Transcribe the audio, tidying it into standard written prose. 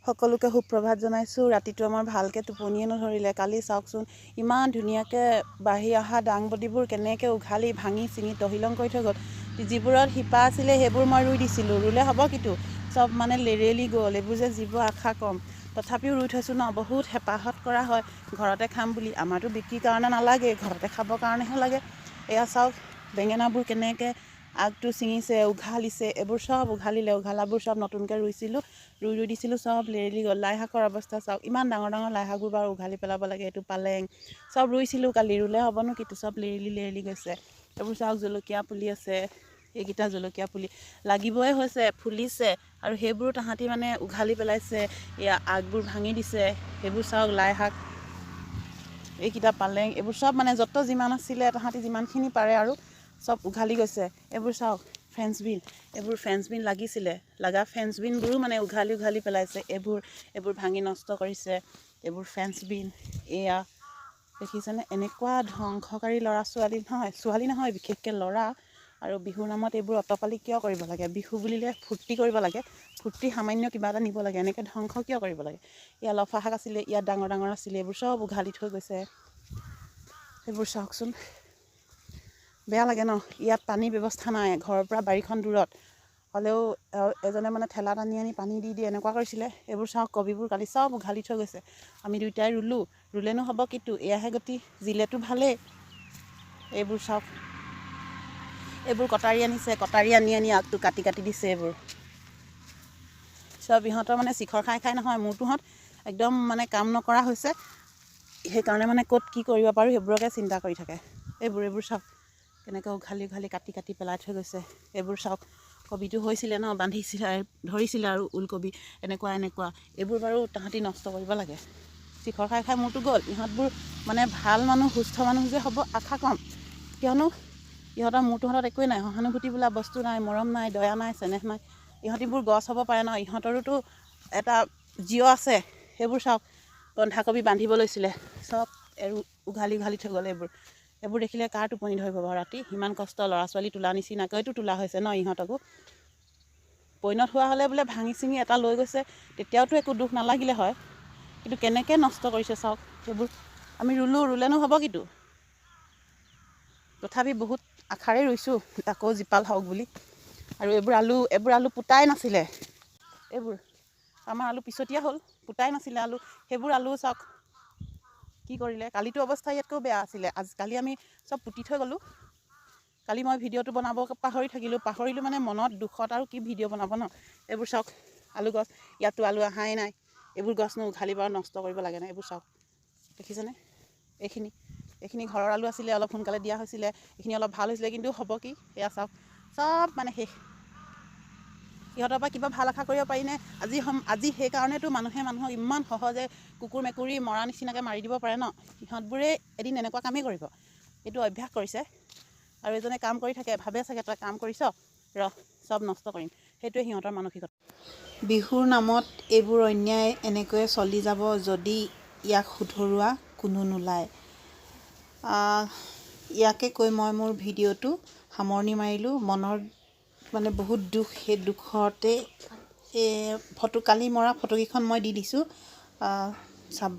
সকলোকে সুপ্ৰভাত জনাইছোঁ। ৰাতিটো আমাৰ ভালকৈ টোপনিয়ে নধৰিলে। কালি চাওকচোন ইমান ধুনীয়াকৈ বাঢ়ি অহা দাংবডিবোৰ কেনেকৈ উঘালি ভাঙি চিঙি তহিলং কৰি থৈ গ'ল। যিবোৰত শিপা আছিলে সেইবোৰ মই ৰুই দিছিলোঁ, ৰুলে হ'ব কিন্তু চব মানে লেৰেলি গ'ল। এইবোৰ যে যিবোৰ আশা কম, তথাপিও ৰুই থৈছোঁ ন। বহুত হেঁপাহত কৰা হয় ঘৰতে খাম বুলি। আমাৰতো বিক্ৰীৰ কাৰণে নালাগে, ঘৰতে খাবৰ কাৰণেহে লাগে। এয়া চাওক বেঙেনাবোৰ কেনেকৈ আগটো ছিঙিছে, উঘালিছে। এইবোৰ চব উঘালিলে, উঘালাবোৰ চব নতুনকৈ ৰুইছিলোঁ, ৰুই দিছিলোঁ, চব লেৰেলি গ'ল। লাই শাকৰ অৱস্থা চাওক, ইমান ডাঙৰ ডাঙৰ লাই শাকবোৰ বাৰু উঘালি পেলাব লাগে। এইটো পালেং চব ৰুইছিলোঁ কালি, ৰুলে হ'বনো কিন্তু চব লেৰেলি গৈছে। এইবোৰ চাওক জলকীয়া পুলি আছে, এইকেইটা জলকীয়া পুলি লাগিবই হৈছে, ফুলিছে আৰু সেইবোৰ তাহাঁতি মানে উঘালি পেলাইছে। এয়া আগবোৰ ভাঙি দিছে। সেইবোৰ চাওক লাই শাক, এইকেইটা পালেং, এইবোৰ চব মানে যত যিমান আছিলে তাহাঁতি যিমানখিনি পাৰে আৰু চব উঘালি গৈছে। এইবোৰ চাওক ফ্ৰেঞ্চবিন, এইবোৰ ফ্ৰেঞ্চবিন লাগিছিলে, লগা ফ্ৰেঞ্চবিনবোৰো মানে উঘালি পেলাইছে। এইবোৰ ভাঙি নষ্ট কৰিছে। এইবোৰ ফ্ৰেঞ্চবিন, এয়া দেখিছেনে? এনেকুৱা ধ্বংসকাৰী ছোৱালী নহয় বিশেষকৈ ল'ৰা। আৰু বিহুৰ নামত এইবোৰ অটপালি কিয় কৰিব লাগে? বিহু বুলিলে ফূৰ্তি কৰিব লাগে, ফূৰ্তি সামান্য কিবা এটা নিব লাগে, এনেকৈ ধ্বংস কিয় কৰিব লাগে? ইয়াত লফা শাক আছিলে, ইয়াত ডাঙৰ ডাঙৰ আছিলে, এইবোৰ চব উঘালি থৈ গৈছে। সেইবোৰ চাওকচোন, বেয়া লাগে ন। ইয়াত পানীৰ ব্যৱস্থা নাই, ঘৰৰ পৰা বাৰীখন দূৰত হ'লেও এজনে মানে ঠেলাত আনি পানী দি এনেকুৱা কৰিছিলে। এইবোৰ চাওক কবিবোৰ কালি চব উঘালি থৈ গৈছে। আমি দুয়োটাই ৰুলেনো হ'ব কিন্তু এয়াহে গতি, জিলেতো ভালেই। এইবোৰ চাওক, এইবোৰ কটাৰী আনিছে, কটাৰী আনি আগটো কাটি দিছে। এইবোৰ চব ইহঁতৰ মানে শিখৰ খাই নহয়, মূৰটোহঁত একদম মানে কাম নকৰা হৈছে। সেইকাৰণে মানে ক'ত কি কৰিব পাৰোঁ সেইবোৰকে চিন্তা কৰি থাকে। এইবোৰ চাওক কেনেকৈ উঘালি কাটি পেলাই থৈ গৈছে। এইবোৰ চাওক কবিটো হৈছিলে ন, ধৰিছিলে আৰু ওলকবি এনেকুৱা এইবোৰ বাৰু তাহাঁতি নষ্ট কৰিব লাগে। শিখৰ খাই মোৰতো গ'ল। ইহঁতবোৰ মানে ভাল মানুহ, সুস্থ মানুহ যে হ'ব আশা কম, কিয়নো ইহঁতৰ মূৰটোহঁতত একোৱেই নাই, সহানুভূতি বোলা বস্তু নাই, মৰম নাই, দয়া নাই, চেনেহ নাই। ইহঁতিবোৰ গছ হ'ব পাৰে ন, ইহঁতৰোতো এটা জীৱ আছে। সেইবোৰ চাওক বন্ধাকবি বান্ধিব লৈছিলে, চব উঘালি থৈ গ'ল। এইবোৰ দেখিলে কাৰ টোপনি ধৰিব বাৰু ৰাতি? ইমান কষ্ট ল'ৰা ছোৱালী তোলা নিচিনাকৈতো তোলা হৈছে ন। ইহঁতকো পৰিণত হোৱা হ'লে বোলে ভাঙি চিঙি এটা লৈ গৈছে, তেতিয়াওতো একো দুখ নালাগিলে হয়। কিন্তু কেনেকৈ নষ্ট কৰিছে চাওক। সেইবোৰ আমি ৰুলেনো হ'ব কিন্তু, তথাপি বহুত আশাৰে ৰুইছোঁ আকৌ জীপাল হওক বুলি। আৰু এইবোৰ আলু পোতাই নাছিলে। এইবোৰ আমাৰ আলু পিছতীয়া হ'ল, পোতাই নাছিলে আলু। সেইবোৰ আলু চাওক কি কৰিলে। কালিতো অৱস্থা ইয়াতকৈও বেয়া আছিলে। কালি আমি চব পুতি থৈ গ'লোঁ। কালি মই ভিডিঅ'টো বনাব পাহৰিলোঁ মানে মনত দুখত আৰু কি ভিডিঅ' বনাব ন। এইবোৰ চাওক আলু গছ, ইয়াততো আলু অহাই নাই। এইবোৰ গছনো উঘালি বাৰু নষ্ট কৰিব লাগে নাই? এইবোৰ চাওক দেখিছেনে? এইখিনি ঘৰৰ আলু আছিলে, অলপ সোনকালে দিয়া হৈছিলে, এইখিনি অলপ ভাল হৈছিলে, কিন্তু হ'ব কি? এয়া চাওক চব মানে শেষ। ইহঁতৰ পৰা কিবা ভাল আশা কৰিব পাৰিনে? আজি সেইকাৰণেতো মানুহে মানুহক ইমান সহজে কুকুৰ মেকুৰী মৰা নিচিনাকৈ মাৰি দিব পাৰে ন। ইহঁতবোৰে এদিন এনেকুৱা কামেই কৰিব, এইটো অভ্যাস কৰিছে। আৰু এজনে কাম কৰি থাকে, ভাবে চাগে তই কাম কৰিছ, চব নষ্ট কৰিম। সেইটোৱে সিহঁতৰ মানসিকতা। বিহুৰ নামত এইবোৰ অন্যায় এনেকৈয়ে চলি যাব যদি ইয়াক শুধৰোৱা কোনো নোলায়। ইয়াকে কৈ মই মোৰ ভিডিঅ'টো সামৰণি মাৰিলোঁ। মনৰ মানে বহুত দুখ, সেই দুখতে কালি মৰা ফটোকেইখন মই দি দিছোঁ, চাব।